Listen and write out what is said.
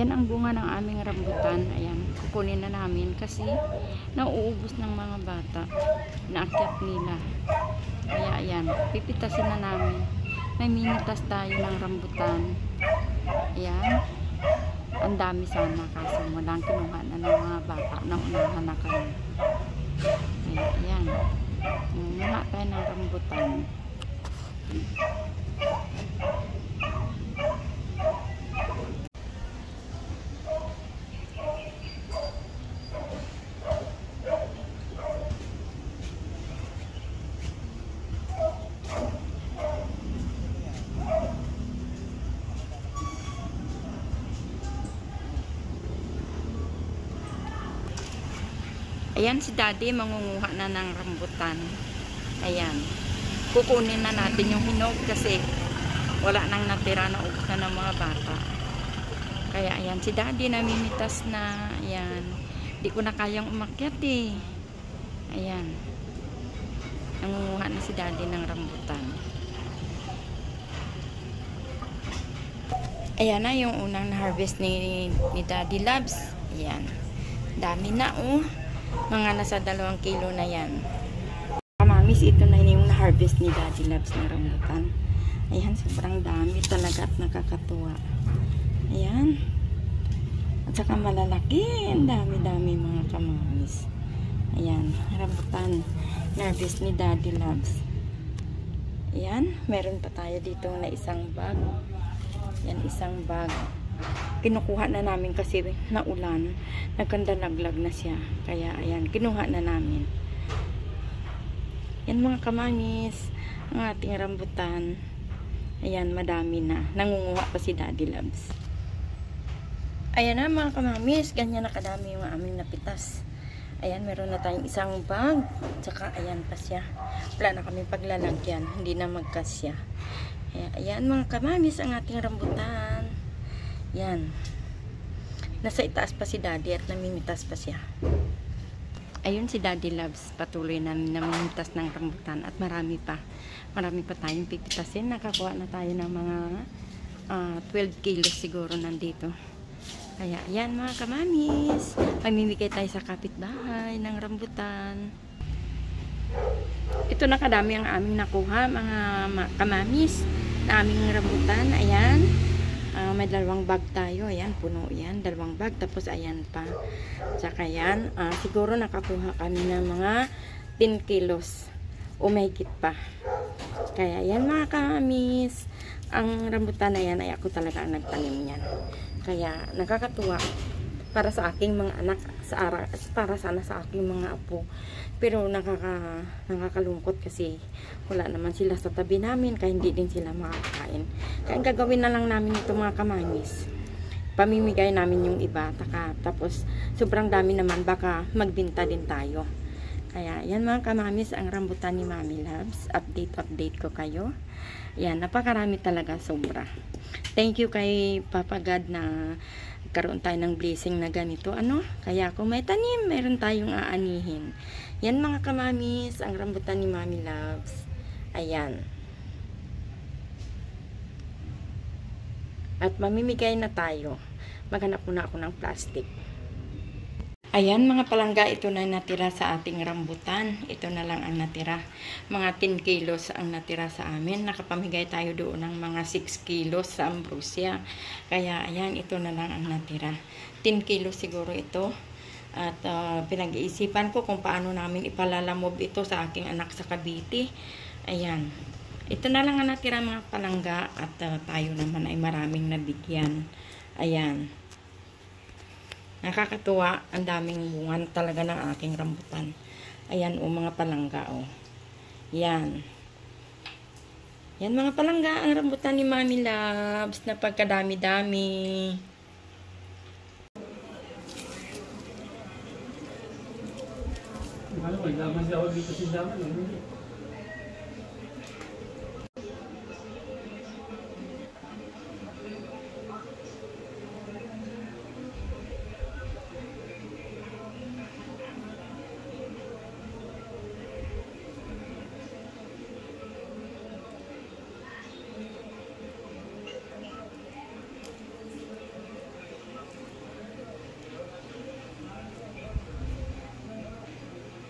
Yan ang bunga ng aming rambutan. Ayan, kukunin na namin kasi nauubos ng mga bata. Naakyat nila. Kaya ayan, pipitasin na namin. May minitas tayo ng rambutan. Ayan. Ang dami sana kasi walang kinuha na ng mga bata na unahan na kami. Kaya ayan. Nanguha tayo ng rambutan. Ayan si Daddy, mangunguha na ng rambutan. Ayan. Kukunin na natin yung hinog kasi wala nang natira na ubos na ng mga bata. Kaya ayan si Daddy namimitas na. Ayan. Di ko na kayang umakyat eh. Ayan. Nangunguha na si Daddy ng rambutan. Ayan na yung unang na-harvest ni Daddy Loves. Ayan. Dami na oh. Mga nasa 2 kilo na yan. Kamamis, ito na yung na-harvest ni Daddy Loves ng rambutan. Ayan, sobrang dami talaga at nakakatuwa. Ayan. At saka malalaki. Ang dami-dami mga kamamis. Ayan, rambutan. Na-harvest ni Daddy Loves. Ayan, meron pa tayo dito na isang bag. Ayan, isang bag. Kinukuha na namin kasi naulan, nagkandalaglag na siya, kaya ayan, kinuha na namin. Yan mga kamamis, ang ating rambutan. Ayan, madami na, nangunguha pa si Daddy Loves. Ayan na mga kamamis, ganyan na kadami yung aming napitas. Ayan, meron na tayong isang bag, tsaka ayan pa siya, wala na kami paglalagyan, hindi na magkasya. Ayan mga kamamis, ang ating rambutan. Yan. Nasa itaas pa si Daddy at namimitas pa siya. Ayun si Daddy Loves. Patuloy na namimitas ng rambutan at marami pa. Marami pa tayong pipitasin. Nakakuha na tayo ng mga 12 kilos siguro nandito. Kaya yan mga kamamis. Mamimigay tayo sa kapitbahay ng rambutan. Ito na kadami ang aming nakuha mga kamamis na aming rambutan. Ayan. May 2 bag tayo. Ayan, puno yan. 2 bag. Tapos, ayan pa. Tsaka yan. Siguro nakakuha kami ng mga 10 kilos. O may higit pa. Kaya, yan mga kamamis. Ang rambutan na yan ay ako talaga ang nagtanim yan. Kaya, nakakatuwa. Para sa aking mga anak. Para sana sa aking mga apo. Pero, nakakalungkot kasi wala naman sila sa tabi namin. Kaya hindi din sila makakain. Kaya gagawin na lang namin ito mga kamamis. Pamimigay namin yung iba. Tapos sobrang dami naman. Baka magbinta din tayo. Kaya yan mga kamamis. Ang rambutan ni Mommy Loves. Update ko kayo. Yan. Napakarami talaga. Sobra. Thank you kay Papa God na karoon tayo ng blessing na ganito. Kaya kung may tanim, meron tayong aanihin. Yan mga kamamis. Ang rambutan ni Mommy Loves. Ayan. At mamimigay na tayo. Maghanap muna ako ng plastic. Ayan mga palangga, ito na natira sa ating rambutan. Ito na lang ang natira. Mga 10 kilos ang natira sa amin. Nakapamigay tayo doon ng mga 6 kilos sa Ambrosia. Kaya ayan, ito na lang ang natira. 10 kilos siguro ito. At pinag-iisipan ko kung paano namin ipalalamob ito sa aking anak sa Cavite. Ayan. Ito na lang ang natira mga palangga. At tayo naman ay maraming nabigyan. Ayan. Nakakatuwa, ang daming bunga talaga ng aking rambutan. Ayan o mga palangga o. Yan. Yan mga palangga, ang rambutan ni Mommy Loves na pagkadami-dami. Ano, may laman siya ako dito si Daman.